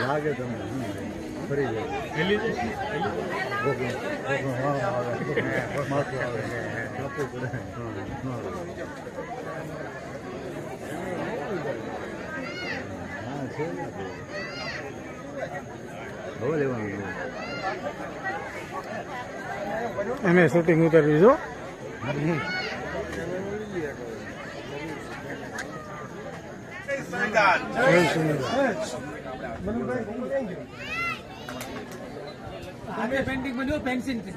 લાગે તમને ફરી અમે શૂટિંગ ઉતારવી છો पेंटिंग बनो पेंसिल से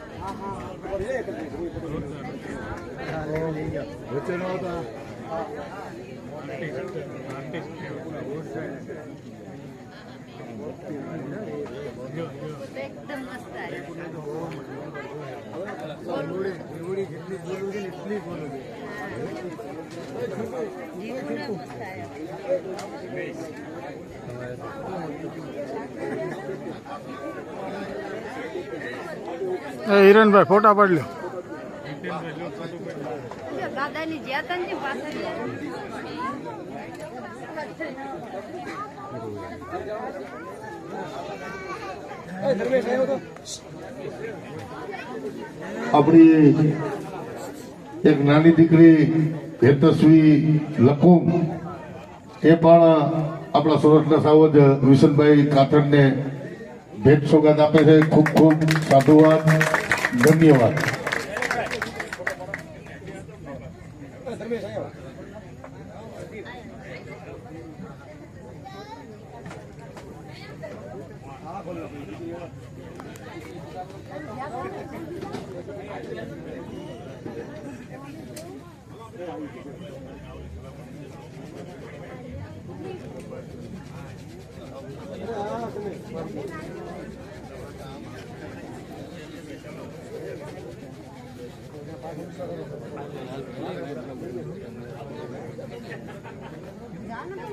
एकदम मस्त आहे હિરણભાઈ ફોટા પાડી લો દાદાની જ્યાતનની પાછળ આપણી એક નાની દીકરી હેતસ્વી લખુમ એ પણ આપણા સુરતના સાવજ વિશનભાઈ કાતરને ભેટ સોગાદ આપે છે. ખૂબ ખૂબ સાધુવાદ, ધન્યવાદ.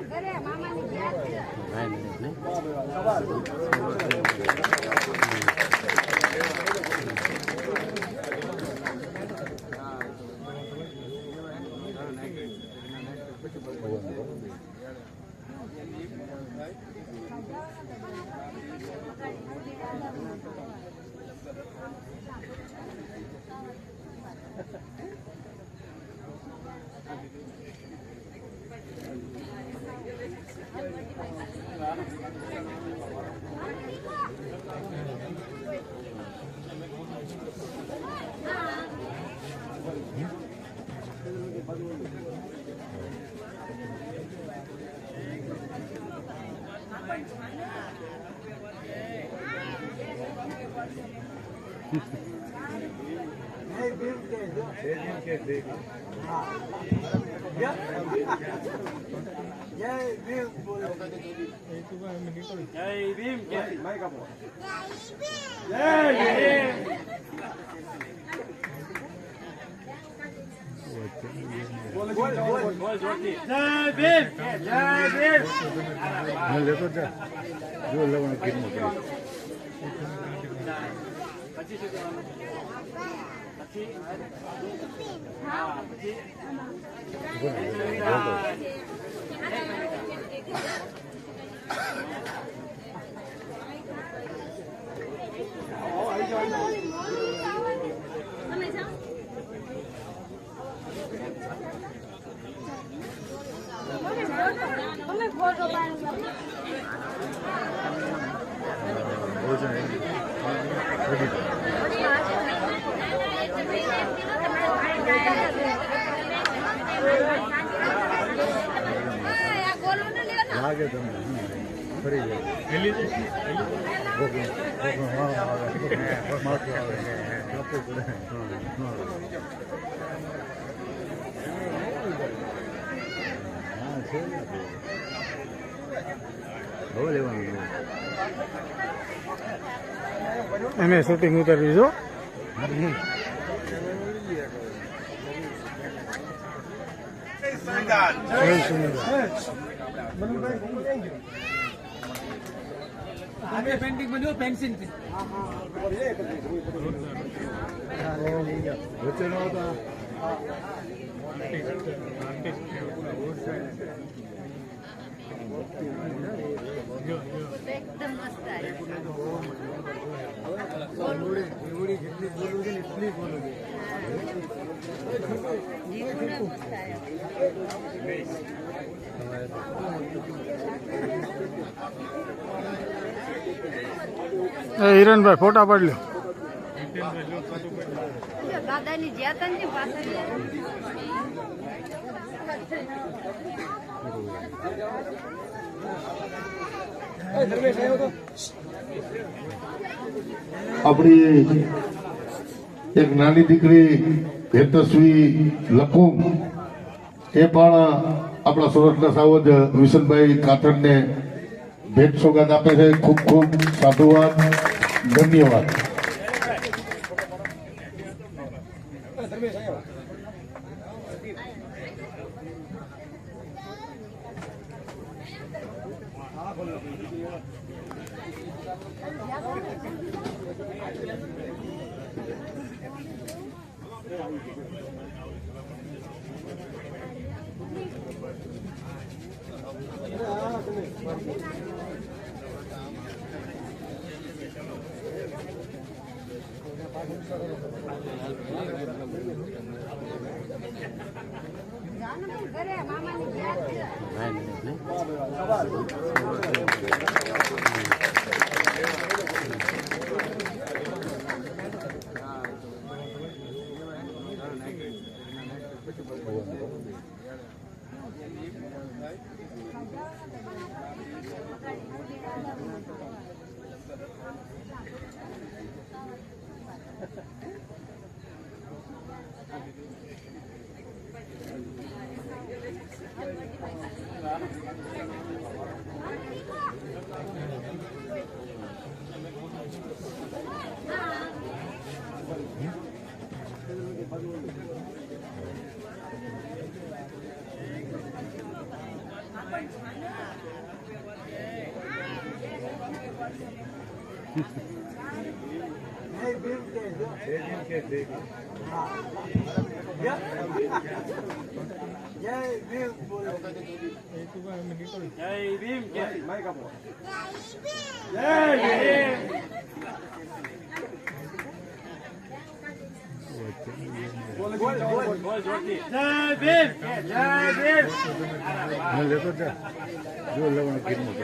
ઘરે મામાની યાદ છે લાગે તમને ફરી અમે શૂટિંગ ઉતારવી છો પેન્ટિંગ માં જો પેન્સિલ છે વચ્ચે નો હતા એકદમ મસ્ત આવ્યા. જેટલી બોલવું છે ને એટલી બોલવું છે જીવડા મસ્ત આવ્યા. હિરણભાઈ ફોટા પાડી લો. દાદાની જ્યાં ને પાછળ આપણી એક નાની દીકરી હેતસ્વી લકુમ એ પણ આપણા સુરતના સાવજ વિશનભાઈ કાતરને ભેટ સોગાદ આપે છે. ખૂબ ખૂબ સાધુવાદ, ધન્યવાદ. ઘરે મામાની જ્યાં છે. લેતો જા જો લેવાનું કીધું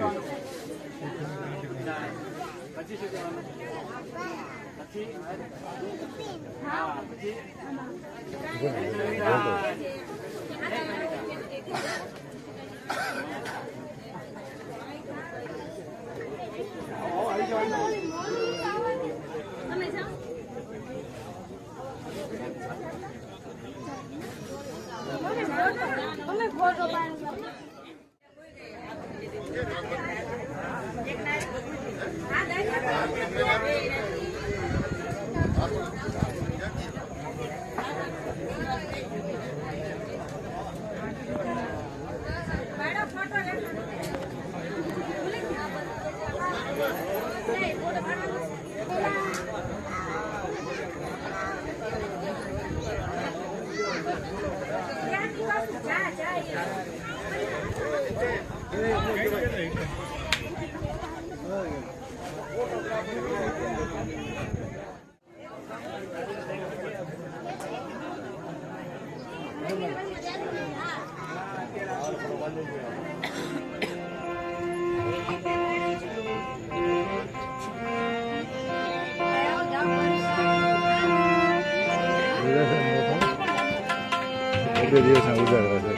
બે દિવસના ઉજાગરા છે.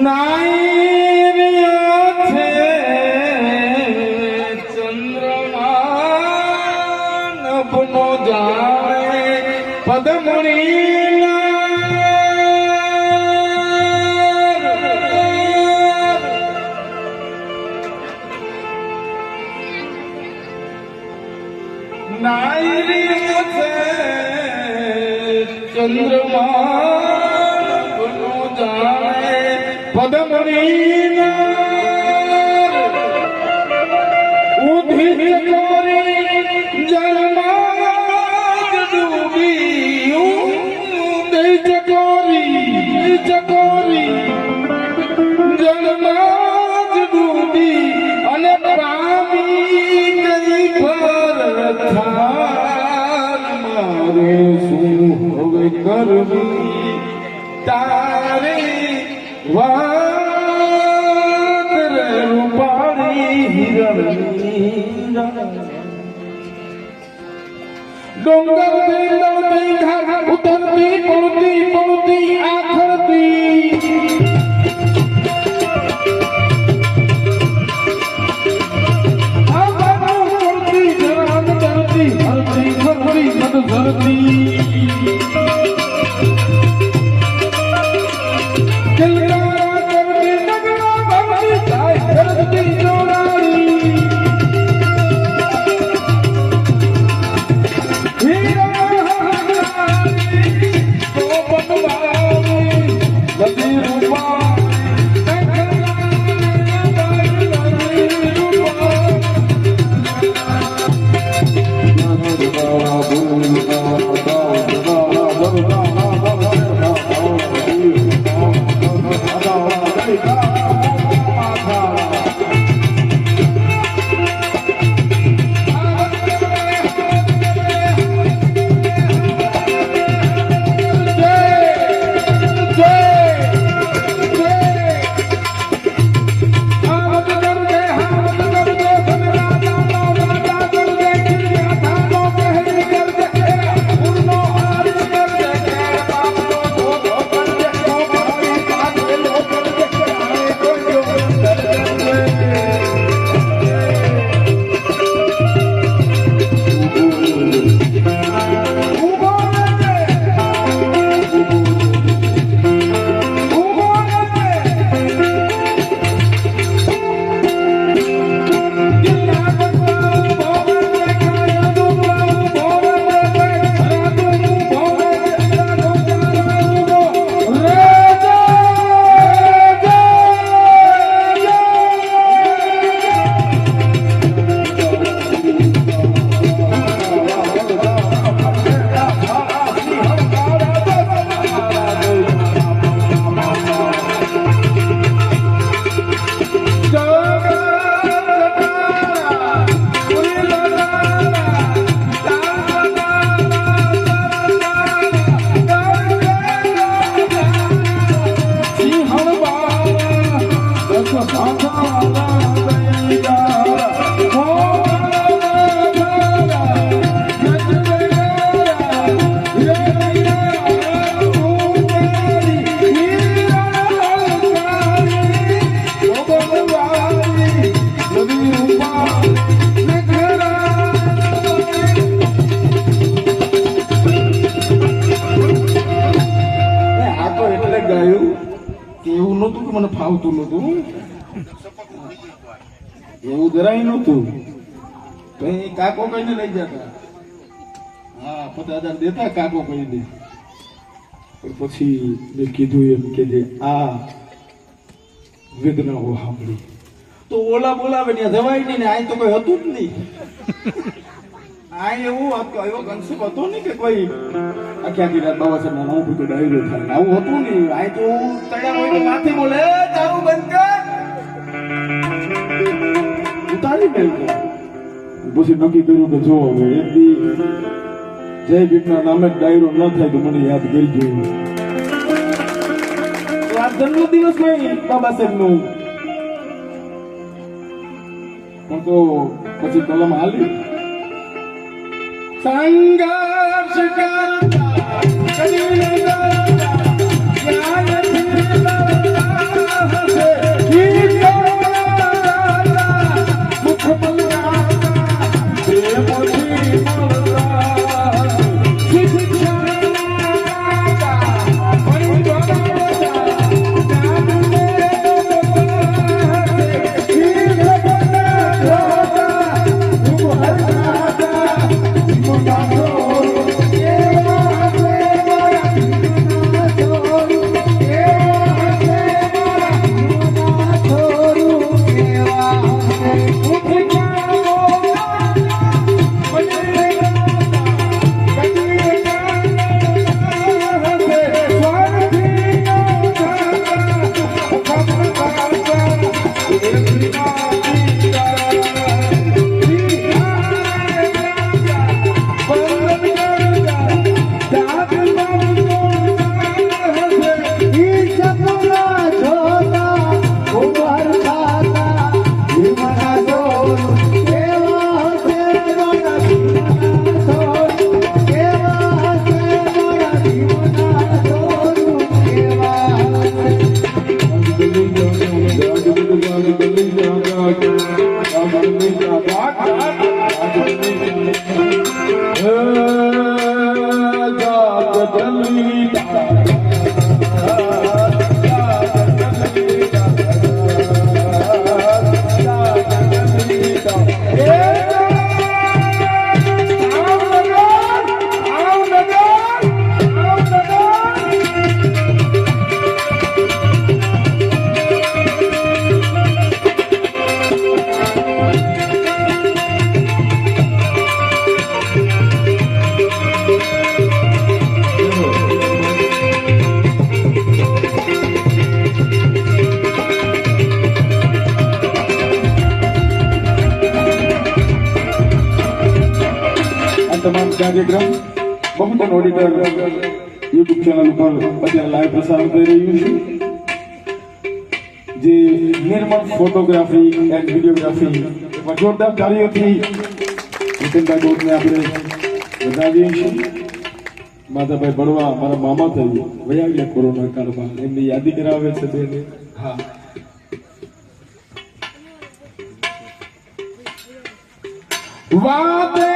નાઈ છે ચંદ્રમા આપનો જાણે પદમણી નાયરી છે ચંદ્રમા બનો જાણે પદમણી ઉધી ચોરી જળમાં ડૂબી ઉધી ચકોરી જળમાં ડૂબી અને પામી ગઈ પર મારે શું હવે કરવી તારે વાત રે રૂપાળી હિરણની ડોંગર દિલથી ઘર ઉતરતી પડતી આખરતી મને ફાવતું નતું એવું જરાય નતું કઈ કાકો કઈને લઈ જતા હા 50,000 દેતા કાકો કઈ દે પણ પછી મેં કીધું એમ કે જે આ વેદનાઓ સાંભળી તો ઓલા બોલાવે ને જવાય નહીં ને આ તો કોઈ હતું જ નહીં આ એવું એવો કન્સેપ્ટ હતો નહીં કે કોઈ આખી રાત બાબા સાહેબ ના નામ ડાયરો થાય આવું હતું નહીં આ તો તૈયાર હોય તો માથે બોલે તારું બંધ કર ઉતારી ગયું પછી નક્કી કર્યું કે જો હવે એક દી જય ભીટના નામે ડાયરો ન થાય તો મને યાદ કરી જોયું આ જન્મ દિવસ નહીં બાબા સાહેબ નું પણ તો પછી કલમ હાલી સંઘર્ષ કરતા તમામ કાર્યક્રમ બહુજન ઓડિટર યુટ્યુબ ચેનલ ઉપર અત્યારે લાઈવ પ્રસારણ થઈ રહ્યું છે જે નિર્મળ ફોટોગ્રાફી એન્ડ વિડીયોગ્રાફી એમાં જોરદાર કાર્યોથી નીતિનભાઈ ગોટને આપણે વધાવીએ છીએ. માધાભાઈ બળવા મારા મામા થઈ વયા ગયા કોરોના કાળમાં, એમની યાદી કરાવે છે તેને. હા, વાતે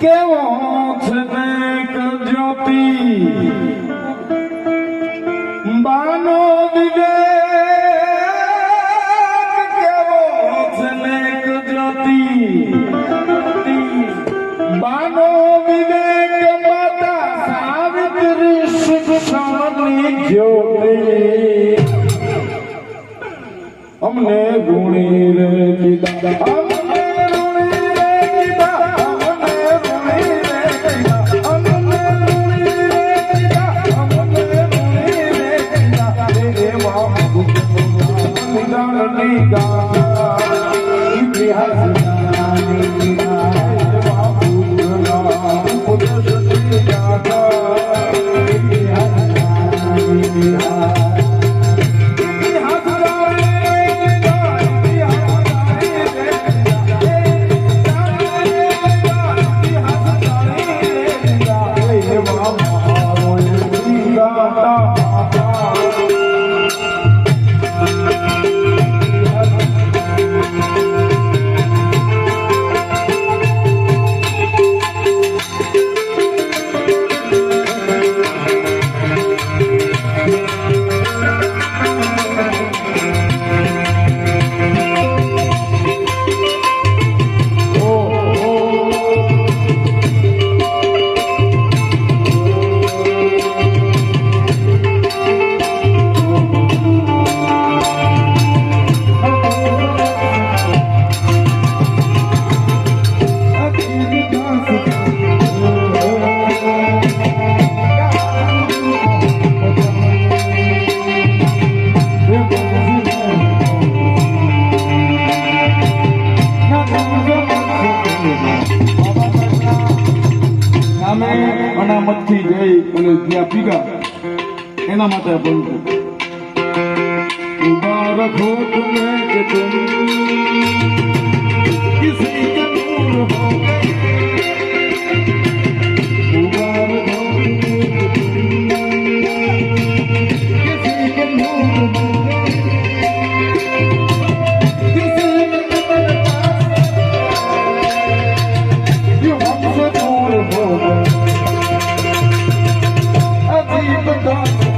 કેવો છે જ્યોતિ બાનો વિવેક, કેવો છે જ્યોતિ બાનો વિવેક, માતા સાવિત્રી શિક્ષણની જ્યોતિ અમને ગુણી રે કીધા. રૂપિયા પીગા એના માટે આ બોલતું मुबारक हो तुम्हें कि तुम किसी के नूर हो गए मुबारक हो तुम्हें कि तुम किसी के नूर हो गए किसी के कदर जो हमसे दूर हो गए अजीब दास्तान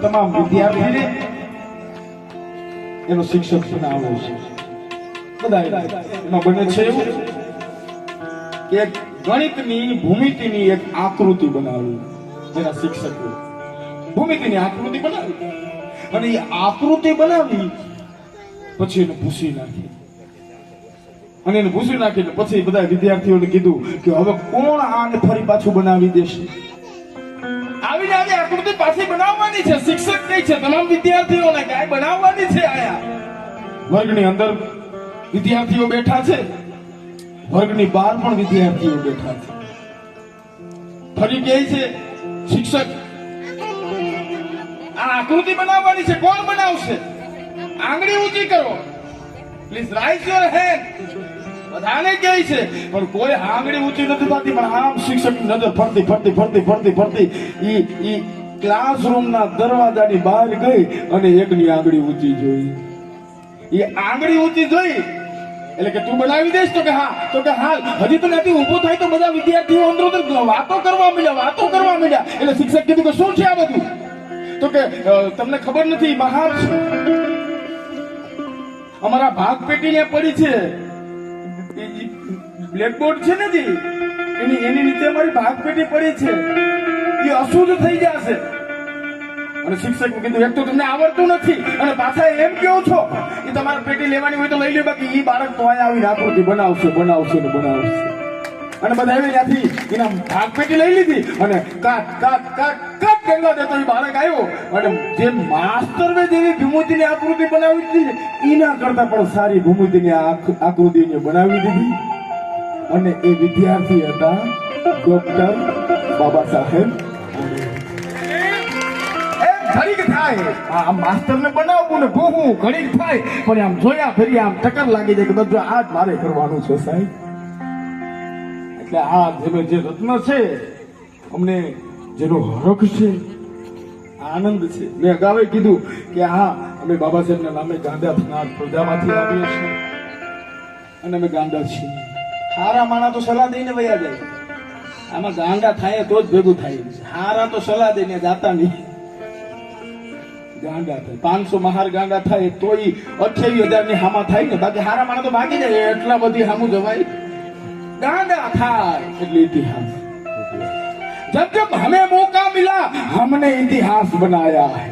તમામ વિદ્યાર્થીને એનો શિક્ષક બનાવવો છે બધા એમાં બને છે એવું કે એક ગણિતની ભૂમિતિની એક આકૃતિ બનાવવી એના શિક્ષકો ભૂમિતિની આકૃતિ બનાવી અને એ આકૃતિ બનાવી પછી એને ભૂસી નાખી અને એને ભૂસી નાખીને પછી બધા વિદ્યાર્થીઓને કીધું કે હવે કોણ આને ફરી પાછું બનાવી દેશે આવીને આજે આકૃતિ પાછી બનાવવાની છે શિક્ષક કહે છે તમામ વિદ્યાર્થીઓને કે આ બનાવવાની છે આયા વર્ગની અંદર વિદ્યાર્થીઓ બેઠા છે વર્ગની બહાર પણ વિદ્યાર્થીઓ બેઠા છે ફરી કહે છે શિક્ષક આ આકૃતિ બનાવવાની છે કોણ બનાવશે આંગળી ઊંચી કરો પ્લીઝ રાઇઝ યોર હેન્ડ બધાને કહે છે પણ કોઈ આંગળી ઊંચી નથી થતી પણ આમ શિક્ષક નજર ફરતી ઈ ક્લાસરૂમના દરવાજાની બહાર ગઈ અને એકની આંગળી ઊંચી જોઈ. એ આંગળી ઊંચી જોઈ એટલે કે તું બનાવી દઈશ? તો કે હા. તો કે હાલ હજી તો નથી ઊભો થાય તો બધા વિદ્યાર્થીઓ અંદર વાતો કરવા માંડ્યા. એટલે શિક્ષક કીધું કે શું છે આ બધું? તો કે તમને ખબર નથી, બહાર છે અમારા ભાગ પેટી ત્યાં પડી છે, બ્લેકબોર્ડ છે ને જી, એની નીચે અમારી ભાગ પેટી પડી છે, એ અશુદ્ધ થઈ જશે. અને શિક્ષકે કીધું એક તો તમને આવડતું નથી અને પાછા એમ કેવો છો એ તમારે પેટી લેવાની હોય તો લઈ લે, બાકી એ બાળક તો અહીંયા આવીને આકૃતિ બનાવશે. અને બધા ત્યાંથી એના ભાગ પેટી લઈ લીધી અને કાટ ગંગા દેતો એ બાળક આવ્યો અને જે માસ્તરને જેવી ભૂમિતિની આકૃતિ બનાવી દીધી એના કરતા પણ સારી ભૂમિતિની આકૃતિને બનાવી દીધી. અને એ વિદ્યાર્થી હતા ડોક્ટર બાબા સાહેબ. ઘડીક થાય આ માસ્ટરને બનાવવું ને ભૂહું ઘડીક થાય, પણ આમ જોયા ફરી આમ ટક્કર લાગી જાય કે બધું આ જ મારે કરવાનું છે સાહેબ. એટલે આ જે રત્ન છે, અમને જેનો હરખ છે, આનંદ છે. મેં અગાઉ કીધું કે હા અમે બાબા સાહેબના નામે ગાંડા થનાર પ્રજામાંથી આવીએ છીએ અને અમે ગાંડા છીએ. હારા માણા તો સલાહ દઈને વયા જાય, આમાં ગાંડા થાય તો જ ભેગું થાય. હારા તો સલાહ દઈને જાતા નહીં, ગાંડા થાય. 500 મહાર ગાંડા થાય તો 28,000 ની હામા થાય ને, બાકી હારા માણા તો ભાગી જાય. એટલા બધી હામું જવાય, गांडा था એટલે इतिहास. जब जब हमें मौका मिला हमने इतिहास बनाया है.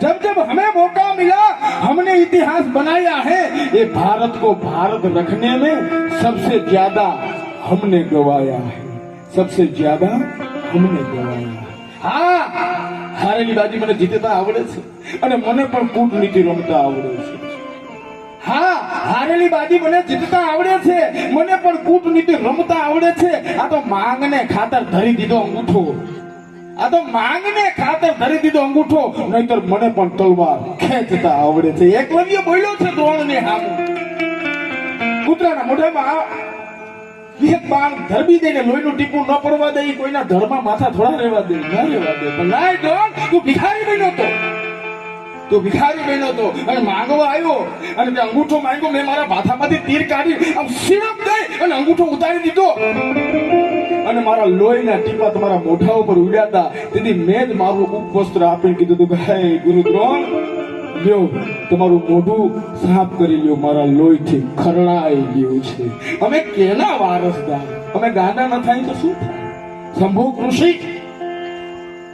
जब जब हमें मौका मिला हमने इतिहास बनाया है. ये भारत को भारत रखने में सबसे ज्यादा हमने गवाया है. सबसे ज्यादा हमने गवाया. हाँ, हारेली बाजी મને જીતતા આવડે છે અને મને પણ કૂટનીતિ રમતા આવડે છે. હા, હારેલી બાજી મને જીતતા આવડે છે, મને પણ કૂટનીતિ રમતા આવડે છે. આ તો માંગને ખાતર ધરી દીધો અંગૂઠો, આ તો માંગને ખાતર ધરી દીધો અંગૂઠો, નહીતર મને પણ તલવાર ખેંચતા આવડે છે. એકલવ્ય બોલ્યો છે દ્રોણને સામે. કૂતરાના મોઢામાં એક બાણ ધરબી દઈને લોહીનું ટીપું ન પડવા દે, કોઈના ધરમાં માથા થોડા રહેવા દે, ન રહેવા દે. પણ નાય દ્રોણ, તું ભિખારી બન્યો તો, તું ભિખારી બન્યો તો અને માંગવા આવ્યો અને તે અંગૂઠો માંગ્યો. મેં મારા માથામાંથી તીર કાઢી આમ સિરપ દઈ અને અંગૂઠો ઉતારી દીધો અને મારા લોહીના ટીપા તમારા મોઢા ઉપર ઉડ્યા હતા. તેથી મેં જ મારું ઉપવસ્ત્ર આપીને કીધું હતું કે હે ગુરુ દ્રોણ, લ્યો તમારું મોઢું સાફ કરી લ્યો, મારા લોહીથી ખરડાઈ ગયું છે. અમે કેના વારસદાર? અમે ગાંડા ન થાય તો શું થાય? શંભુ કૃષિ,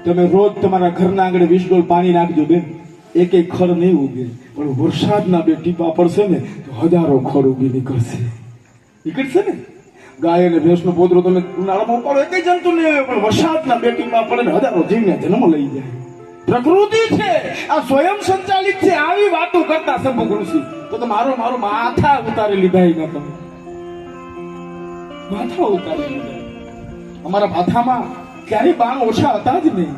તમે રોજ તમારા ઘરના આંગણે 20 ડોલ પાણી નાખજો બેન, એક ખડ નહીં ઉગે, પણ વરસાદના 2 ટીપા પડશે ને તો હજારો ખડ ઉગી નીકળશે ને. ગાય અને ભેંસનો પોદરો તમે ઉનાળામાં ઉપાડો, એક જંતુ નહીં આવે, પણ વરસાદના 2 ટીપા પડે ને હજારો જીવને જન્મ લઈ જાય. પ્રકૃતિ છે, આ સ્વયં સંચાલિત છે. આવી વાતો કરતા શંભુ કૃષિ તો મારો માથા ઉતારી લીધા. તમે માથા ઉતારી લીધા. અમારા માથામાં ક્યારેય બાણ ઓછા હતા જ નહીં.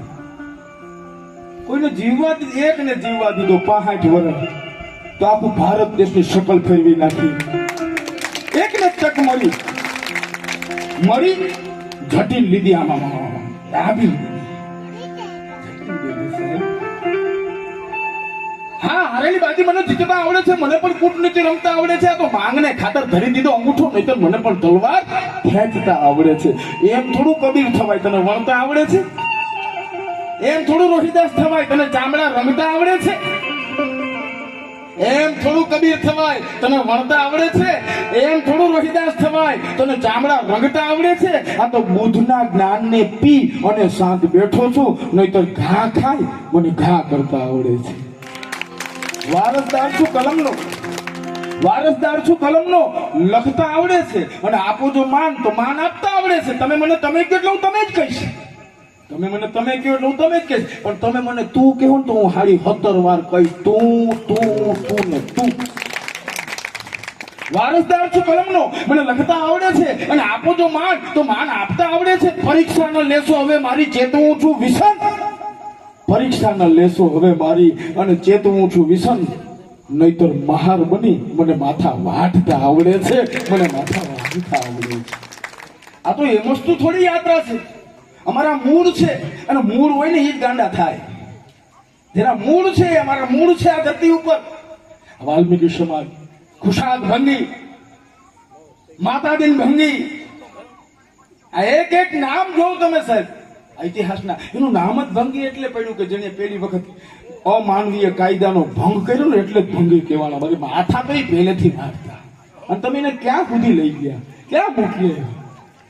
કોઈને જીવવા એકને જીવવા દીધો 65 વર્ષ તો આખું ભારત દેશની શકલ ફેરવી નાખી. એકને તક મળી ઘટી લીધી. આમાં આવી હા, હારેલી બાજી મને જીતતા આવડે છે, મને પણ કૂટનીતિ રમતા આવડે છે. આ તો માંગને ખાતર ધરી દીધો અંગૂઠો, નહીં તો મને પણ તલવાર ખેંચતા આવડે છે. એમ થોડું કબીર થવાય, તને વણતા આવડે છે? એમ થોડું રોહિદાસ થવાય, તને ચામડા રંગતા આવડે છે? એમ થોડું કબીર થવાય, તને વણતા આવડે છે? એમ થોડું રોહિદાસ થવાય, તને ચામડા રંગતા આવડે છે? આ તો બુદ્ધના જ્ઞાનને પી અને શાંત બેઠો છું, નહીતર ઘા ખાય મને ઘા કરતા આવડે છે. વારસદાર છું કલમનો, લખતા આવડે છે અને આપો જો માન તો માન આપતા આવડે છે. તમે મને તમે કેટલું તમે જ કહીશ, તમે મને તમે કહો એટલે હું તમે જ કહીશ, પણ તમે મને તું કહો ને તો હું 17 વાર કહીશ. તું ને તું. વારસદાર છું કલમનો, મને લખતા આવડે છે અને આપો જો માન તો માન આપતા આવડે છે. પરીક્ષા ન લેશો હવે મારી, ચેતવું છું વિષન. પરીક્ષા ન લેશો હવે મારી અને ચેતવું છું વિષન, નહીતર મહાર બની મને માથા વાટતા આવડે છે. મને માથા વાટતા આવડે છે. આ તો એમ વસ્તુ થોડી યાત્રા છે. અમારા મૂળ છે અને મૂળ હોય ને એ જ ગાંડા થાય. જેના મૂળ છે અમારા મૂળ છે આ ધરતી ઉપર. વાલ્મીકી સમાજ, ખુશાદ ભંગી, માતાદીન ભંગી, આ એક એક નામ જોઉં તમે સાહેબ ઇતિહાસના, એનું નામ જ ભંગી એટલે પડ્યું કે જેને પેલી વખત અમાનવીય કાયદાનો ભંગ કર્યો ને એટલે જ ભંગી કહેવાના. બાકી માથા તો પહેલેથી મારતા. અને તમે એને ક્યાં સુધી લઈ ગયા, ક્યાં મૂકી?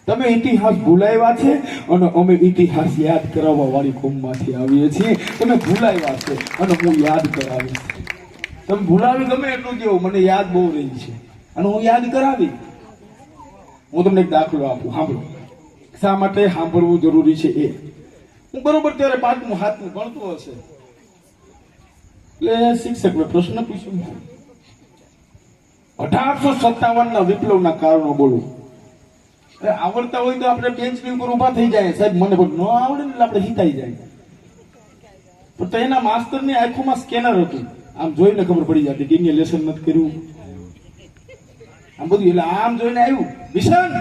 તમે ઇતિહાસ ભૂલાવ્યા છે અને અમે ઇતિહાસ યાદ કરાવવા વાળી કોમમાંથી આવીએ છીએ. તમે ભૂલાવ્યા છે અને હું યાદ કરાવીશ. તમે ભૂલાવી ગમે એટલું દેવો, મને યાદ બહુ રહી છે અને હું યાદ કરાવી. હું તમને એક દાખલો આપું, સાંભળો. શા માટે સાંભળવું જરૂરી છે એ. હું બરોબર ત્યારે 5મું 7મું ભણતો હશે એટલે શિક્ષક મેં પ્રશ્ન પૂછ્યો, 1857 ના વિપ્લવના કારણો બોલો. આવડતા હોય તો આપણે બેન્ચની ઉપર ઉભા થઈ જાય સાહેબ, મને પણ ન આવડે ને આપણે હિતાઈ જાય. પણ તો એના માસ્ટરની આંખોમાં સ્કેનર હતું, આમ જોઈને ખબર પડી જતી કે એને લેસન નથી કર્યું, આમ બધું. એટલે આમ જોઈને આવ્યું, વિશન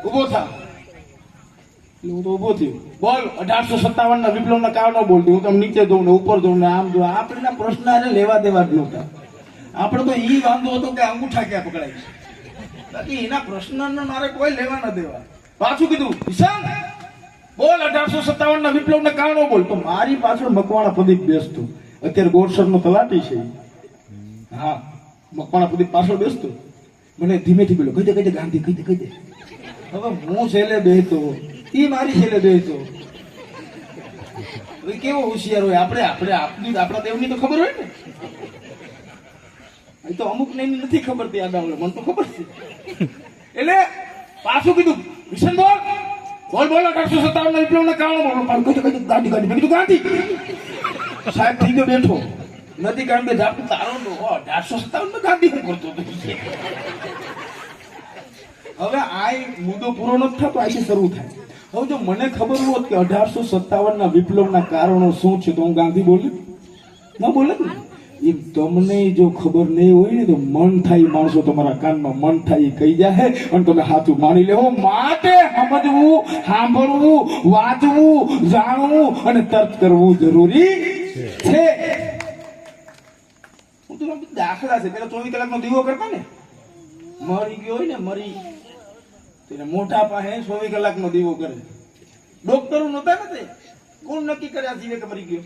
ઉભો થા. એટલે હું તો ઉભો થયો. બોલ 1857 ના વિપ્લવના કારણો બોલતી. હું તમને નીચે દઉં ને ઉપર દઉં ને આમ દઉં. આપણે પ્રશ્ન લેવા દેવા જ નહોતા. આપણે તો ઈ વાંધો હતો કે અંગૂઠા ક્યાં પકડાય છે, બાકી એના પ્રશ્નનો મારે કોઈ લેવા ન દેવા. પાછું કીધું, વિશાલ બોલ 1857 ના વિપ્લવના કારણો બોલ. તો મારી પાછળ મકવાણા પ્રદીપ બેસતો, અત્યારે ગોરસરનો તલાટી છે. હા, મકવાણા પ્રદીપ પાછળ બેસતો. મને ધીમેથી બોલો, કહી દે ગાંધી, કહી દે. હવે હું છેલ્લે બેસતો, ઈ મારી છેલ્લે બેસતો. કેવો હોશિયાર હોય. આપણા દેવની તો ખબર હોય ને. એ તો અમુક ને નથી ખબર. તે આડાવડે મને તો ખબર છે. એટલે પાછું કીધું, વિશન બોલ 1857 ના વિપ્લવના કારણો બોલો. કીધું ગાંધી. સાહેબ થઈ ગયો બેઠો નથી, કારણ કે જાપ તારો 1857 ગાંધી હું કરતો હતો. હવે આ મુદ્દો પૂરો નથી થતો, અહીંથી શરૂ થાય. હવે જો મને ખબર હોત કે 1857 ના વિપ્લવના કારણો શું છે તો હું ગાંધી બોલે ન બોલે ને. એ તમને જો ખબર નહીં હોય ને તો મન થાય, માણસો તમારા કાનમાં મન થાય કહી જાય અને તમે સાચું માની લેવો. માટે સમજવું, સાંભળવું, વાંચવું, જાણવું અને તર્ક કરવું જરૂરી છે. હું તો દાખલા છે, પેલા 24 કલાકનો દીવો કરતા ને, મરી ગયો હોય ને મરી, મોટા પાસે 24 કલાકનો દીવો કરે. ડોક્ટરો નહોતા ને, કોણ નક્કી કરે આ જીવે કે મરી ગયો?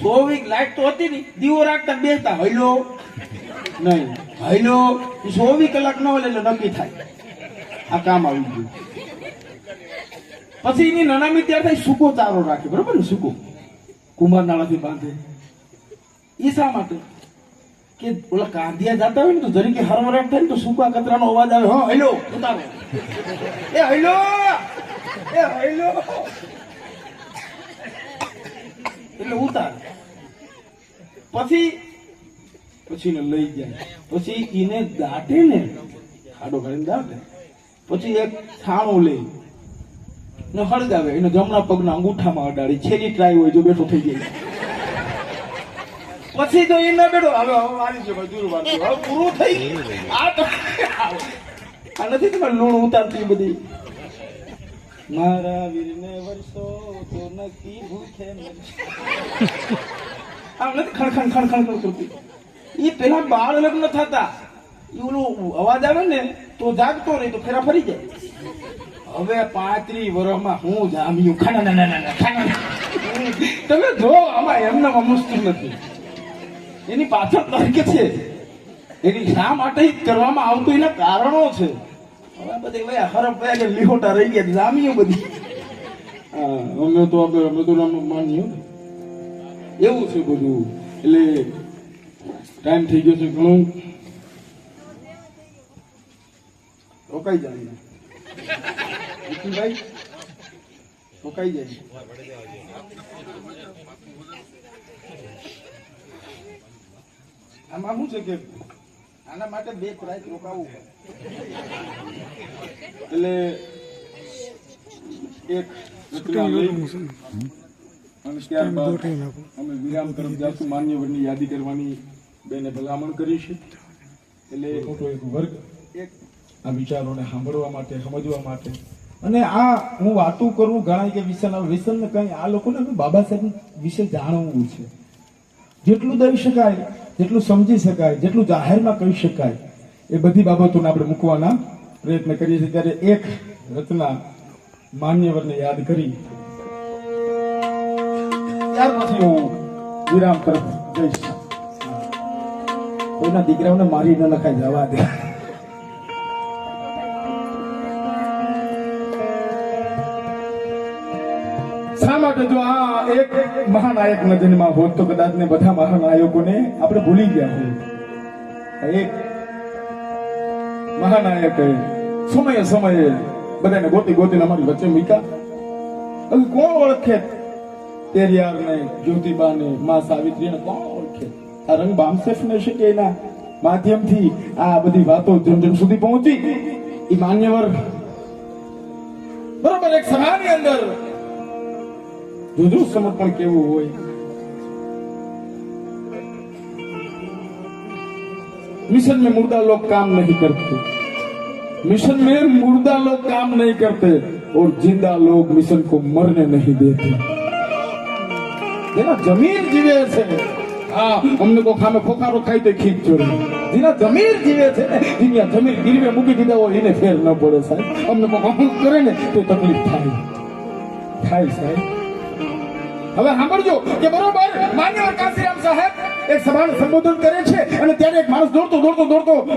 24 લાઈટ તો હતી નહીં, દીવો રાખતા બેસતા હૈલો નહીં, હૈલો 24 કલાક ન હોય એટલે નક્કી થાય આ કામ આવી ગયું. પછી એની નનામી ત્યાર થાય સૂકો ચારો રાખે, બરોબર ને? સૂકો કુંભાર નાળાથી બાંધે. એ શા માટે? કે ઓલા કાંધિયા જતા હોય ને તો જરીકે હરવરાટ થાય ને તો સૂકા કચરાનો અવાજ આવે. હા હૈલો ઉતારો, એ હૈલો, એ હૈલો, એટલે ઉતાર. પછી ને લઈ જાય, પછી એને દાટે ને, ખાડો કરીને દાટે. પછી એક છાણું લે ને હળગાવે, એને જમણા પગના અંગૂઠામાં અડાડી. છેલ્લી ટ્રાય હોય જો બેઠો થઈ જાય. પછી તો એ ના બેઠો, હવે મારી છે ભાઈ દૂર વાત, હવે પૂરું થઈ ગયું. આ નથી તમારે લૂણ ઉતારતી બધી. મારા વીરને વર્ષો તો નક્કી ભૂખે આમ નથી ખણખણ કરતી. એ પેલા બાળ લગ્ન થતા એનું અવાજ આવે ને તો જાગતો રહે, તો ફેરા ફરી જાય. હવે 35 વર્ષમાં હું જામ્યું ખાના. તમે જો આમાં એમને મુશ્કેલ નથી, એની પાછળ તર્ક છે. એની શા માટે કરવામાં આવતું એના કારણો છે. હવે બધી હરફ કે લીહોટા રહી ગયા, જામીઓ બધી. અમે તો માન્યું એવું છે બધું. એટલે ટાઈમ થઈ ગયો છે ઘણું, રોકાઈ જાય ભાઈ, રોકાઈ જાય. આમાં શું છે કે આના માટે 2 પ્રાઇસ રોકાવું. એટલે એક અને ત્યારબાદ અમે વિરામ તરફ જાશું. માન્યવરની યાદી કરવાની બેને ભલામણ કરી છે. એટલે મોટો એક વર્ગ એક આ વિચારોને સાંભળવા માટે, સમજવા માટે અને આ હું વાતું કરું ઘણા કે વિસન ને કઈ આ લોકોને બાબા સાહેબ વિશે જાણવું છે. જેટલું દઈ શકાય, જેટલું સમજી શકાય, જેટલું જાહેરમાં કહી શકાય એ બધી બાબતોને આપણે મૂકવાના પ્રયત્ન કરીએ છીએ. ત્યારે એક રચના માન્યવરને યાદ કરી ત્યાર પછી હું વિરામ તરફ જઈશ. કોઈના દીકરાઓને મારી ન નખાય, જવા દે. શા માટે જો આ એક મહાનાયક ન જન્મા હોત તો કદાચ ને બધા મહાનાયકોને આપણે ભૂલી ગયા હોય. એક મહાનાયક સમયે સમયે બધાને ગોતી ગોતીને અમારી વચ્ચે મૂક્યા. હવે કોણ ઓળખે તેરિયાર ને, જ્યોતિબા ને, મા સાવિત્રી ને કોણ ઓળખે? આ રંગ બામસેફ ને શકે એના માધ્યમથી આ બધી વાતો જન જન સુધી પહોંચી. એ માન્યવર બરોબર એક સભાની અંદર જોજો સમર્પણ કેવું હોય. मिशन में मुर्दा लोग काम नहीं करते, मिशन में मुर्दा लोग काम नहीं करते और जिंदा लोग मिशन को मरने नहीं देते. જેના જમીર જીવે છે, હા અમને કો ખામે ખોખારો ખાઈ તો ખીચ ચોરી. જેના જમીર જીવે છે ને, જેના જમીર ગીરવે મૂકી દીધા હોય એને ફેર ન પડે સાહેબ. અમને કો કામ કરે ને તો તકલીફ થાય સાહેબ. હવે સાંભળજો કે બરોબર માન્યવર કાશીરામ સાહેબ એક સભાને સંબોધન કરે છે અને ત્યારે એક માણસ દોડતો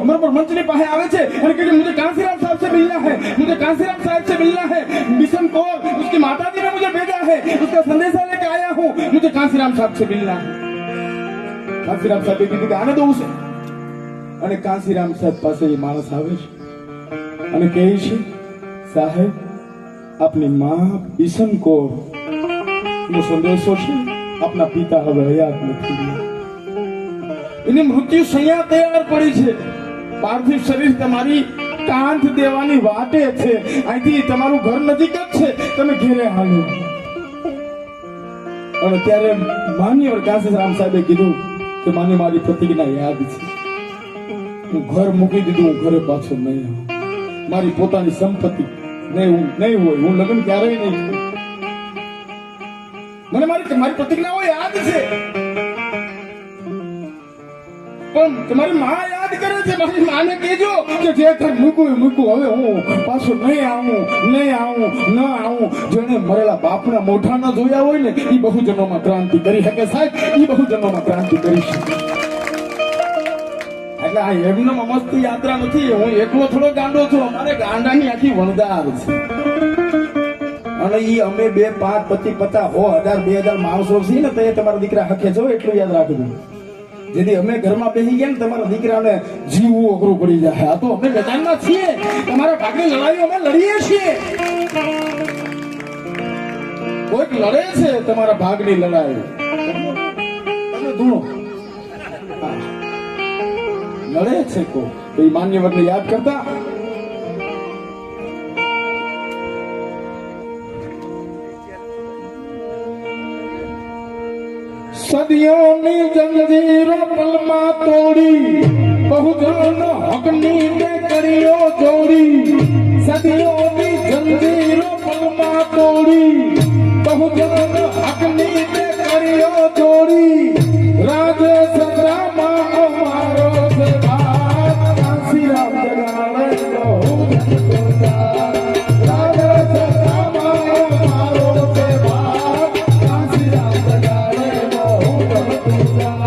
બરોબર મંચની પાસે આવે છે અને કહે मुझे कांसीराम साहब से मिलना है, मुझे कांसीराम साहब से मिलना है. मिशन कौर उसकी माताजी ने मुझे भेजा है, उसका संदेशा लेके आया हूँ, मुझे कांसीराम साहब से मिलना है. कांसीराम साहब કીધું કે આને દઉં છે. અને કાંસીરામ સાહેબ પાસે એ માણસ આવે છે અને કહે છે સાહેબ આપની માં મિશન કૌર નો સંદેશો છે, આપના પિતા હવે હયાત નથી, એની મૃત્યુ સૈયા તૈયાર પડી છે, પાર્થિવ શરીર તમારી કાંધ દેવાની વાટે છે, અહીંથી તમારું ઘર નજીક જ છે, તમે ઘેરે હાલો. અને ત્યારે માન્યવર કાશીરામ સાહેબે કીધું કે મને મારી પ્રતિજ્ઞા યાદ છે, હું ઘર મૂકી દીધું, હું ઘરે પાછો નહીં આવું, મારી પોતાની સંપત્તિ નહીં હોય, હું લગ્ન ક્યારેય નહીં કરું. મને મારી પ્રતિજ્ઞાઓ યાદ છે, પણ તમારી માં યાદ કરે છે. મારી માને કહેજો કે જે ઘર મૂકવું હવે હું પાછો નહીં આવું. જેને મરેલા બાપના મોઢા ન જોયા હોય ને એ બહુજનોમાં ક્રાંતિ કરી શકે સાહેબ, એ બહુજનોમાં ક્રાંતિ કરી શકે. એટલે આ યજ્ઞ મસ્ત યાત્રા નથી, હું એકલો થોડો ગાંડો છું, અમારે ગાંડાની આખી વણદાર છે. અને ઈ અમે 2, 5, 25, 50, 100, 2000 માણસો છીએ ને તો એ તમારા દીકરા હકે છો, એટલું યાદ રાખજો. જેથી અમે ઘરમાં બેસી ગયા ને તમારા દીકરાને જીવવું અઘરું પડી જાય. આ તો અમે મેદાનમાં છીએ, તમારા ભાગની લડાઈઓ અમે લડીએ છીએ. કોઈક લડે છે તમારા ભાગની લડાઈ, તમે ધૂણો લડે છે તો એ માન્યવરને યાદ કરતા સદીઓની જંજીરો પલમાં તોડી, બહુજન હકની તે કર્યો જોડી. સદીઓની જંજીરો પલમાં તોડી, બહુજન હકની તે કર્યો જોડી. રાજ સંગ્રામમાં અમારો છે ભાગ, કાશીરામ જગાડે બહુજન ગુંજા. રાજ સંગ્રામમાં અમારો છે ભાગ, કાશીરામ જગાડે બહુજન ગુંજા.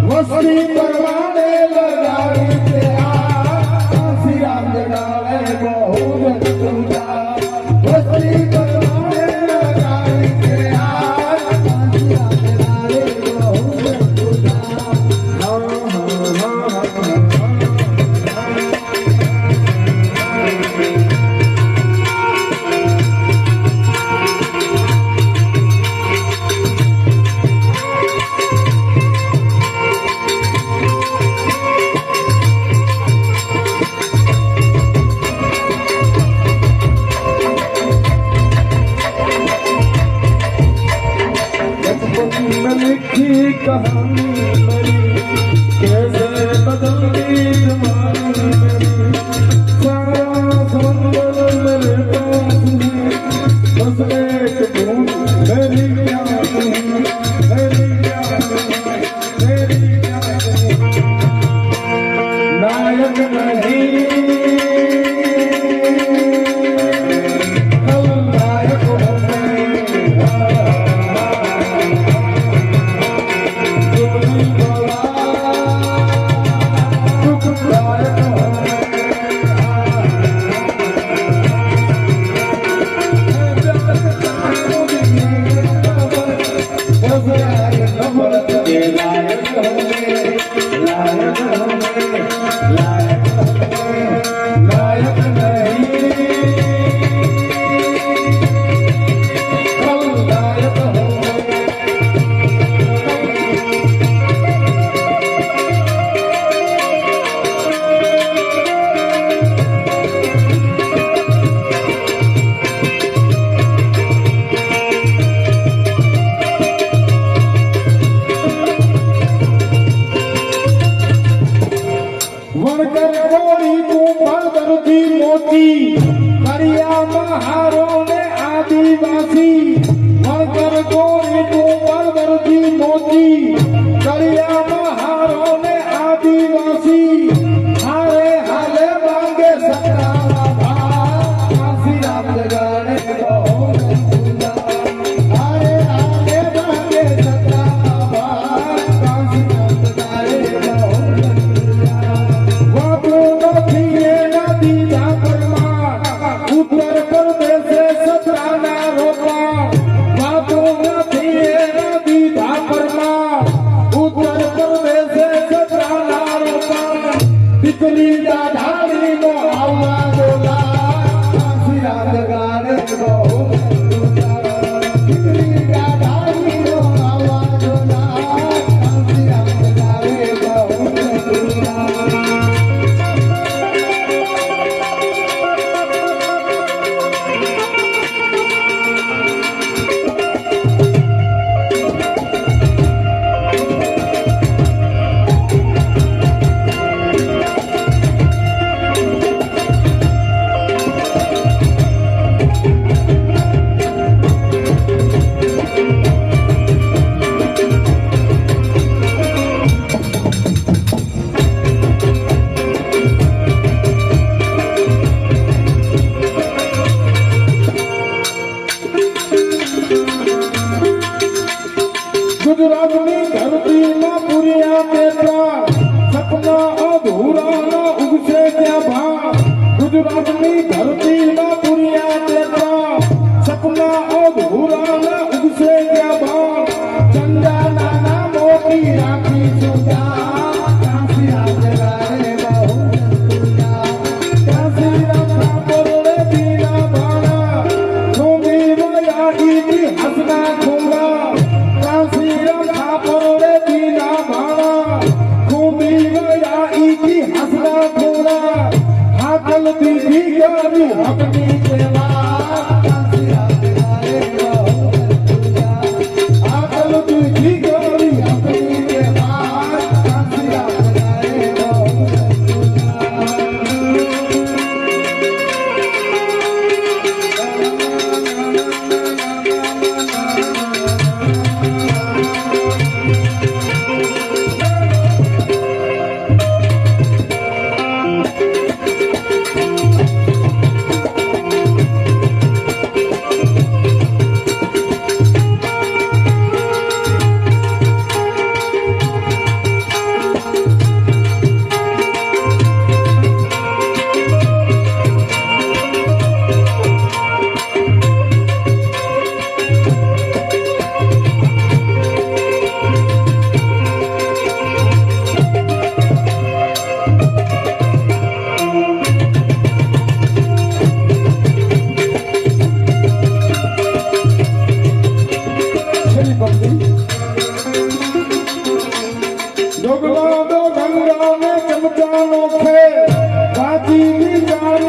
વસ્તી પરવાને લગાવી તે આ કાશીરામ જગાડે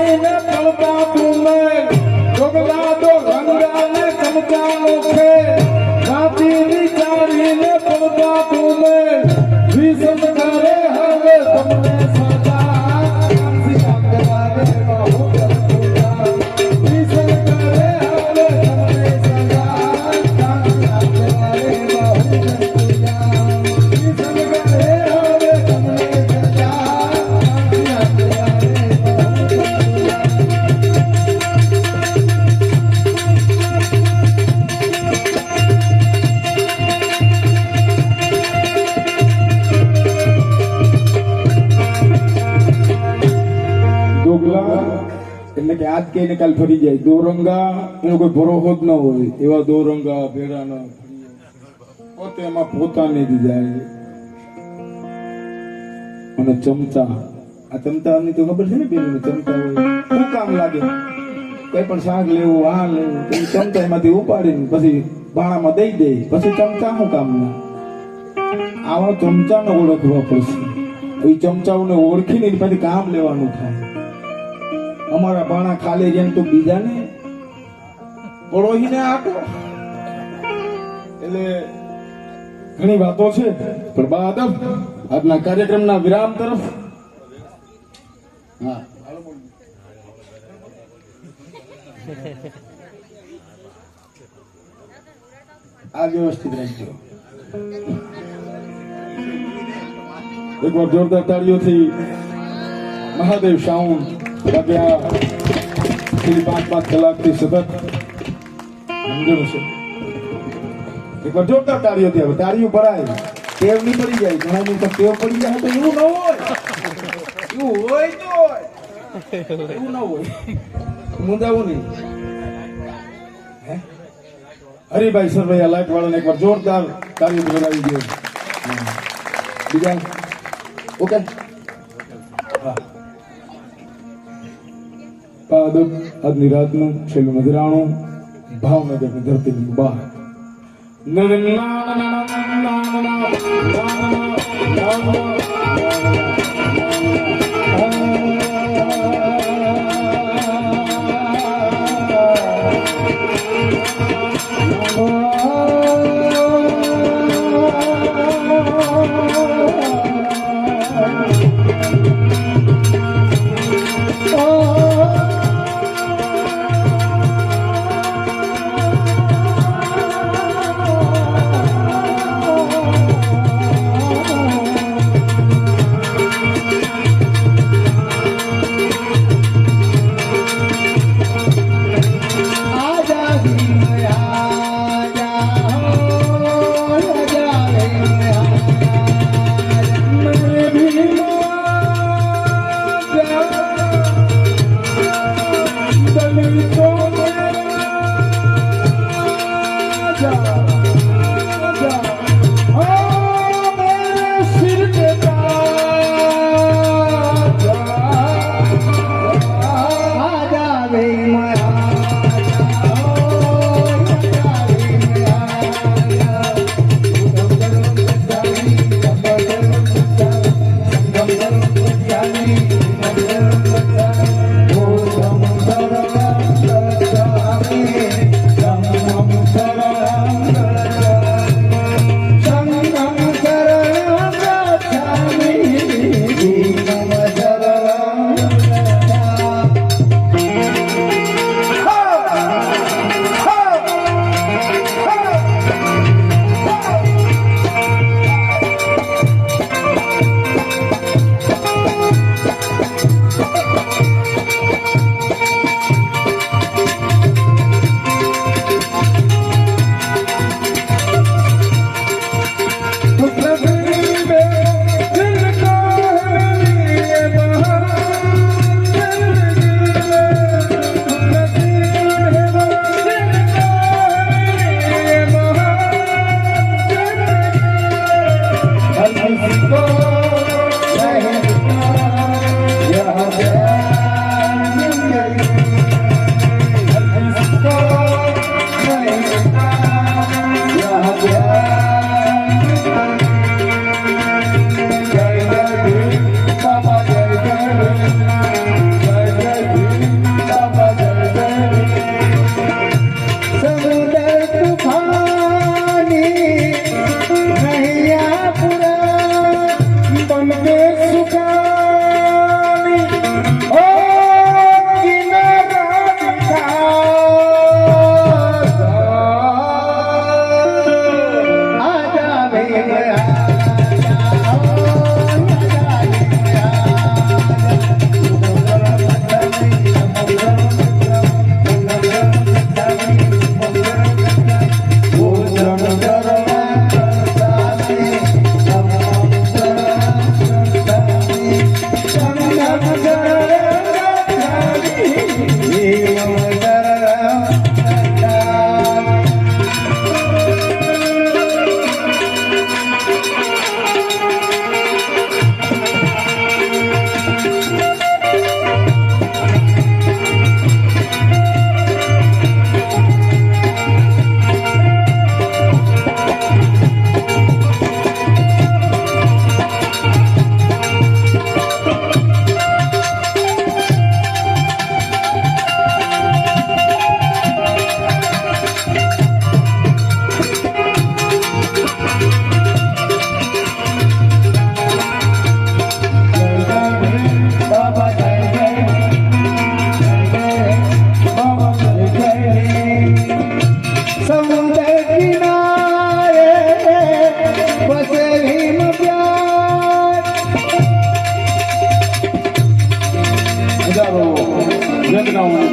વિચારીને પડતા તુમે ડોગલા તો રંગાને ચમચાનો છે રાતી વિચારીને પડતા તુમે વિસમ કરે હવે તમને સદા સિયા કરે બહુ કરતા વિસમ કરે હવે તમને સદા સિયા કરે બહુ કરતા વિસમ કરે હવે તમને સદા સિયા કરે ડોગલા એટલે કે આજ કહીને કાલ ફરી જાય દોરંગા એનો કોઈ ભરોસો જ ન હોય એવા દોરંગા ભેડાના પોતે એમાં પોતાને જ જાય અને ચમચા આ ચમચાની તો ખબર છે ને પેલું ચમચા હોય શું કામ લાગે કઈ પણ શાક લેવું આ લેવું તો એ ચમચા એમાંથી ઉપાડીને પછી બાણામાં દઈ દે પછી ચમચા શું કામના આવા ચમચાને ઓળખવા પડશે એ ચમચાઓને ઓળખીને એની પાછી કામ લેવાનું થાય અમારા બાણા ખાલી જેમ તો બીજાને પડોહીને આપો એટલે ઘણી વાતો છે પણ બાદ આજના કાર્યક્રમના વિરામ તરફ હા આ વ્યવસ્થિત રાખજો એકવાર જોરદાર તાળીઓથી મહાદેવ સાઉન્ડ બાકી છેલ્લી 5 કલાકથી સતત સમજણ છે એકવાર જોરદાર તાળીઓથી હવે તાળીઓ ભરાય ટેવ નહીં પડી જાય ઘણા ની તો ટેવ પડી જાય તો એવું ન હોય એવું હોય તો એવું ન હોય મુંદાવું નહીં હે હરિભાઈ સરભાઈ આ લાઈટ વાળાને એકવાર જોરદાર તાળીઓ ભરાવી દો બીજા ઓકે આજની રાતનું છેલ્લું નજરાણું ભાવનગરની ધરતીની મુબારક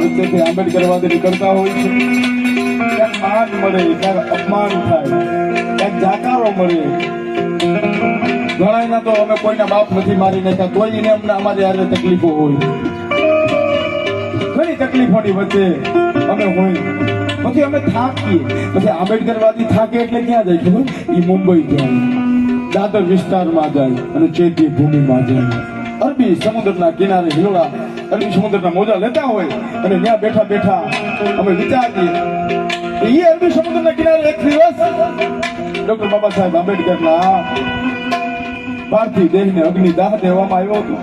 વચ્ચેથી આંબેડકરવાદી નીકળતા હોય છે, ક્યાંક માન મળે, ક્યાંક અપમાન થાય, ક્યાંક જાકારો મળે. ઘણાયના તો અમે કોઈના બાપ નથી મારી નાખ્યા, તોય એને અમને અમારી હારે તકલીફો હોય. ઘણી તકલીફોની વચ્ચે અમે હોય, પછી અમે થાકીએ. પછી આંબેડકરવાદી થાકે એટલે ક્યાં જાય ખબર? એ મુંબઈ જાય, દાદર વિસ્તારમાં જાય અને ચૈત્ય ભૂમિમાં જાય. અરબી સમુદ્રના કિનારે હિલોળા, અરબી સમુદ્રના મોજા લેતા હોય અને ત્યાં બેઠા બેઠા અમે વિચારીએ. એ અરબી સમુદ્રના કિનારે એક દિવસ ડોક્ટર બાબા સાહેબ આંબેડકરના પાર્થિવ દેહને અગ્નિદાહ દેવામાં આવ્યો હતો.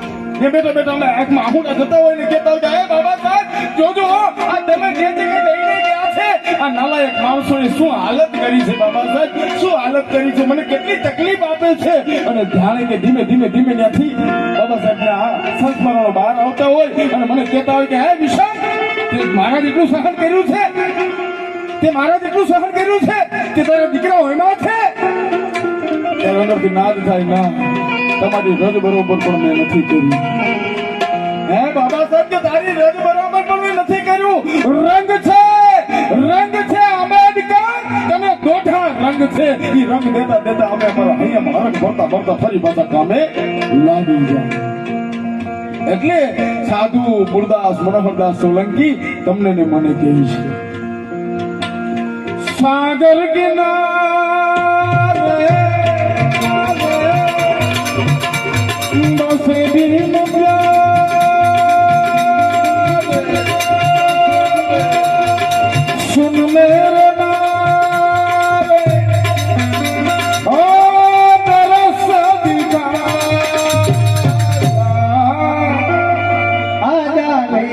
એ બેઠા બેઠા અમે આંખમાં આહુડા જતા હોય ને કહેતા હોય, હે બાબા સાહેબ જોજો, આ તમે જે જગ્યાએ લઈને ગયા છે, આ નાલાયક માણસોએ શું હાલત કરી છે બાબા સાહેબ, શું હાલત કરી છે, મને કેટલી તકલીફ આપે છે. અને જાણે કે ધીમે ધીમે ધીમે ત્યાંથી બાબા સાહેબના આ સંસ્મરણો બહાર આવતા હોય અને મને કહેતા હોય કે હે વિશાલ, તે મારા જેટલું સહન કર્યું છે, તે મારા જેટલું સહન કર્યું છે, તે તારા દીકરાઓ એમાં છે. ત્યારે અંદરથી નાદ થાય, ના, તમારી રજ બરોબર પણ મેં નથી કર્યું. હે બાબા સાહેબ કે તારી રજ બરોબર પણ મેં નથી કર્યું. રંગ છે, રંગ છે આંબેડકર, તમે ગોઠા રંગ છે. એ રંગ દેતા દેતા અમે અમારા અહીંયા હરખ ભરતા ભરતા ફરી પાછા કામે લાગી જાય. એટલે સાધુ મુરદાસ મનોહરદાસ સોલંકી તમને ને મને કહે છે, સાગર કિનારે बसे बिन सुन मेरे नारे ओ तेरा सदिका आजा ले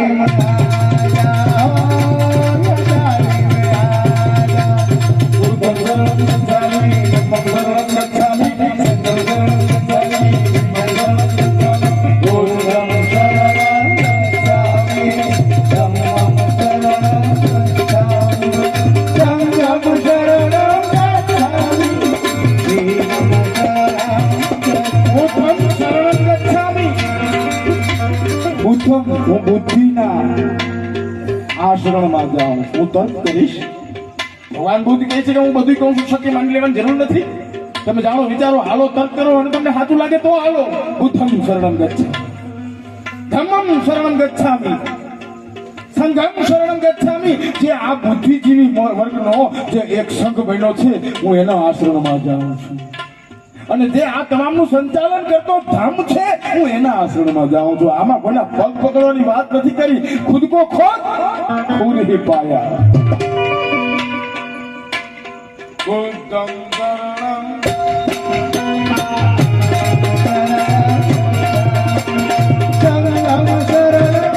હું બુદ્ધિના આશ્રમમાં જાઉં, હું તર્ક કરીશ. ભગવાન બુદ્ધ કહે છે કે હું બધું કહું છું, શક્ય માની લેવાની જરૂર નથી. તમે જાણો, વિચારો, હાલો, તર્ક કરો અને તમને સાચું લાગે તો હાલો. બુદ્ધમ શરણમ ગચ્છામિ, ધમ્મમ શરણમ ગચ્છામિ, સંઘમ શરણમ ગચ્છામિ. જે આ બુદ્ધિજીવી વર્ગનો જે એક સંઘ બન્યો છે, હું એના આશ્રમમાં જાઉં છું. અને જે આ તમામનું સંચાલન કરતો ધામ છે, હું એના આશ્રમમાં જાઉં છું. આમાં કોઈના પગ પકડવાની વાત નથી કરી. ખુદ કો ખુદ ખુદ ही पाया. बुद्धं शरणं शरणं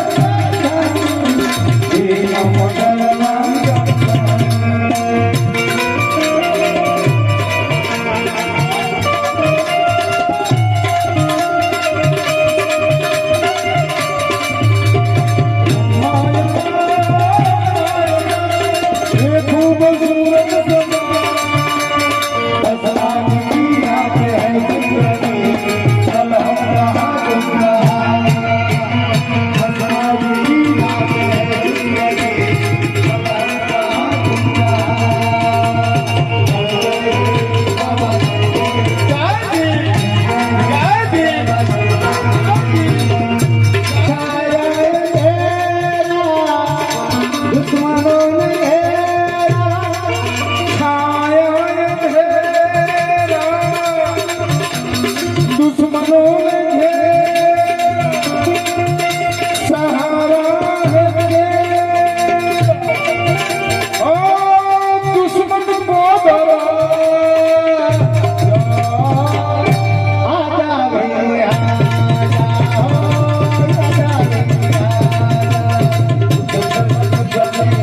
Thank you.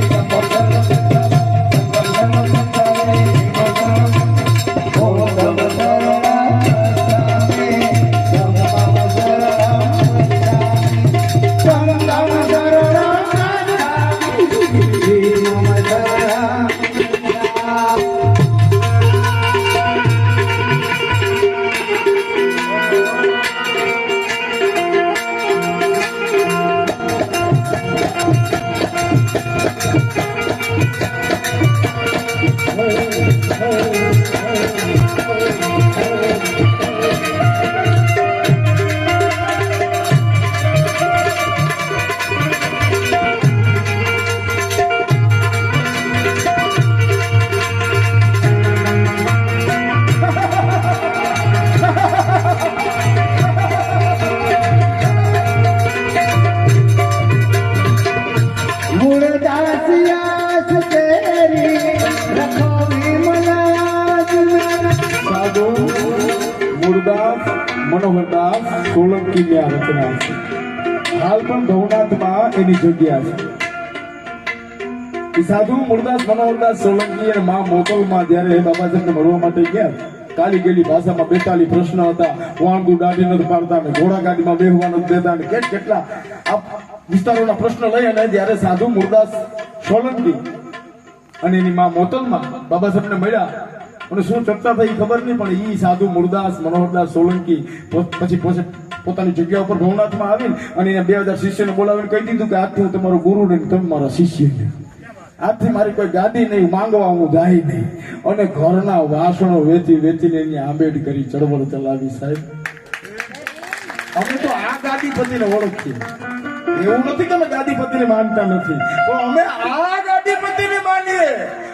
સાધુ મૂળદાસ મનોહરદાસ સોલંકીની આ રચના છે. હાલ પણ ભવનાથમાં એની જગ્યા છે. એ સાધુ મૂળદાસ મનોહરદાસ સોલંકી અને મા મોકલમાં જ્યારે બાબાસાહેબને મળવા માટે ગયા, કાલી ગયેલી ભાષામાં 42 પ્રશ્ન હતા. વાંગુ દાઢી નથી પાડતા ને ઘોડા ગાડીમાં બેહવા નથી દેતા ને કેટલા આ વિસ્તારોના પ્રશ્ન લઈ અને જ્યારે સાધુ મૂળદાસ સોલંકી અને એની માં મોતલમાં બાબાસાહેબને મળ્યા અને શું ચર્ચા થઈ ખબર નહીં, પણ ઈ સાધુ મૂળદાસ મનોહરદાસ સોલંકી પછી પોતાની જગ્યા ઉપર ભવનાથમાં આવીને અને એને 2000 શિષ્યને બોલાવીને કહી દીધું કે આજથી હું તમારો ગુરુ નહીં, તમે મારા શિષ્ય નહીં. આજથી મારી કોઈ ગાદી નહીં, માંગવા હું જાય નહીં. અને ઘરના વાસણો વેચીને એની આંબેડકરી ચળવળ ચલાવી. સાહેબ અમે તો આ ગાદીપતિને ઓળખીએ. એવું નથી કે અમે ગાદીપતિને માનતા નથી, પણ અમે આ ગાદીપતિને માનીએ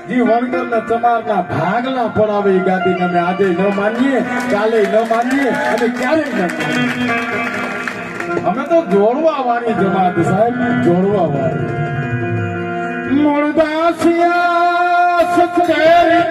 જે વણકરના ચમારના ભાગલા પડાવે. એ ગાદીને અમે આજે ન માનીએ, કાલે ન માનીએ અને ક્યારેય ન માનીએ. અમે તો જોડવા વાળી જમાત સાહેબ, જોડવા વાળી. મૂળદાસિયા સચેરી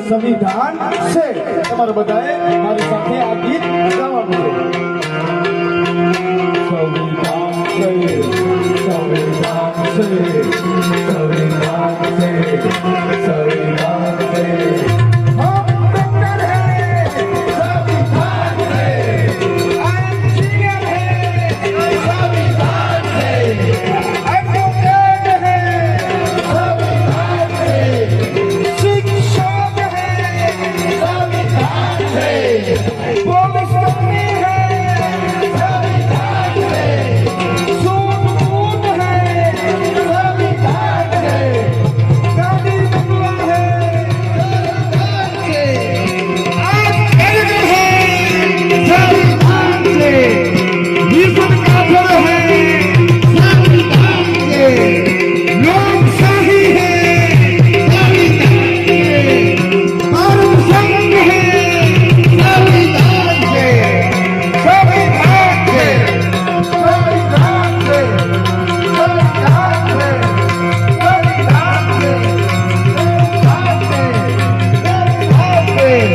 સંવિધાન છે. તમારે બધાએ મારી સાથે આ ગીત ગાવાનું છે. સંવિધાન છે, સંવિધાન છે, સંવિધાન છે, સંવિધાન છે. हम डॉक्टर हैं, संविधान है. I'm इंजीनियर हैं, संविधान है. एडवोकेट हैं, संविधान है. शिक्षक हैं, संविधान है. पुलिस कर्मी हैं, संविधान है. सूट हैं, संविधान है. गाड़ी बंगला है, संविधान से. आज एडिटर हैं, संविधान से. मिशन काफिर हैं, संविधान से. लोकशाही है, संविधान से. भारत संघ है, संविधान से. संविधान से, संविधान से, संविधान से, संविधान से,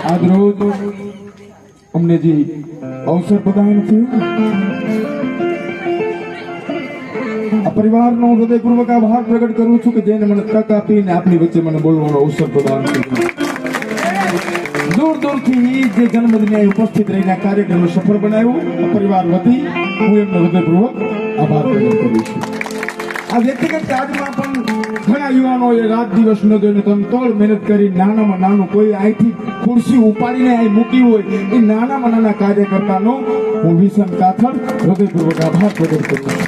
આજ રોજ અમને જે અવસર પ્રદાન થયો આ પરિવારનો હૃદયપૂર્વક આભાર પ્રગટ કરું છું કે જેને મને તક આપીને આપની વચ્ચે મને બોલવાનો અવસર પ્રદાન કર્યો. દૂર દૂરથી જે જન્મદિને ઉપસ્થિત રહીને આ કાર્યક્રમને સફળ બનાવ્યો આ પરિવાર વતી હું એમનો હૃદયપૂર્વક આભાર પ્રગટ કરું છું. આ વ્યક્તિગત કાર્યમાં પણ ઘણા યુવાનોએ રાત દિવસ ન જોઈને તનતોડ મહેનત કરી નાનામાં નાનું કોઈ અહીંથી ખુરશી ઉપાડીને અહીં મૂકી હોય એ નાનામાં નાના કાર્યકર્તાનો હું વિષમ કાથડ હૃદયપૂર્વક આભાર પ્રગટ કરું છું.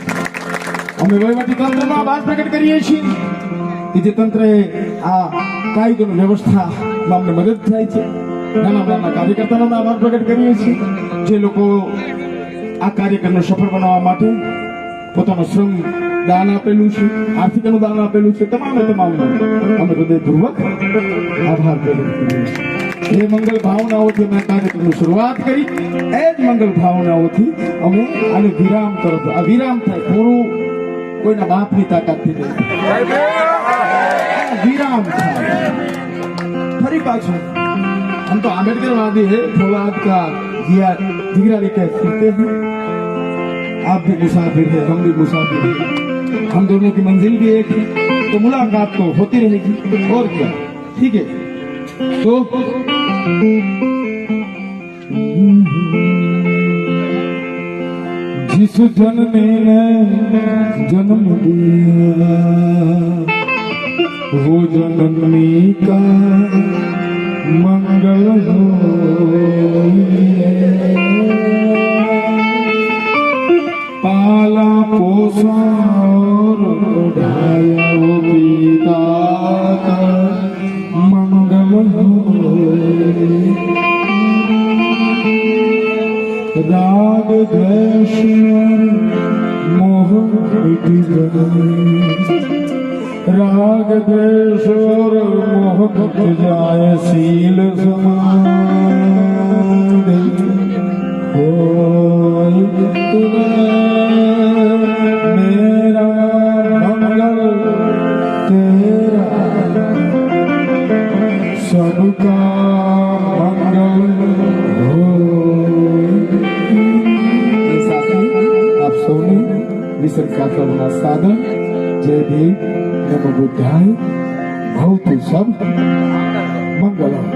અમે વહીવટી તંત્રનો આભાર પ્રગટ કરીએ છીએ કે જે તંત્રએ આ કાયદોની વ્યવસ્થામાં અમને મદદ થાય છે. નાના નાના કાર્યકર્તાનો આભાર પ્રગટ કરીએ છીએ જે લોકો આ કાર્યક્રમને સફળ બનાવવા માટે પોતાનો શ્રમ દાન આપેલું છે, આર્થિક અનુદાન આપેલું છે. તમામે તમામનો અમે હૃદયપૂર્વક આભાર પ્રગટ કરીએ છીએ. એ મંગલ ભાવનાઓથી અમે કાર્યક્રમની શરૂઆત કરી એ જ મંગલ ભાવનાઓથી અમે આને વિરામ તરફ આ વિરામ થાય પૂરું કોઈના બાપની તાકાતથી નહીં વિરામ થાય ફરી પાછું. हम तो आम्बेडकरवादी है, फौलाद का जिगरा लेकर फिरते हैं. आप भी मुसाफिर है, हम भी मुसाफिर हैं. हम दोनों की मंजिल भी एक है, तो मुलाकात तो होती रहेगी और क्या. ठीक है तो जिस जन्मे ने जन्म दिया वो जननी का मंगल हो. राग द्वेष और मोह मिट जाए सील समाधि होय मेरा मंगल तेरा सबका मंगल होय। साथी आप सौने विसर कातरना साधन जय भीम नमो बुद्धाय भवतु सब मंगलम।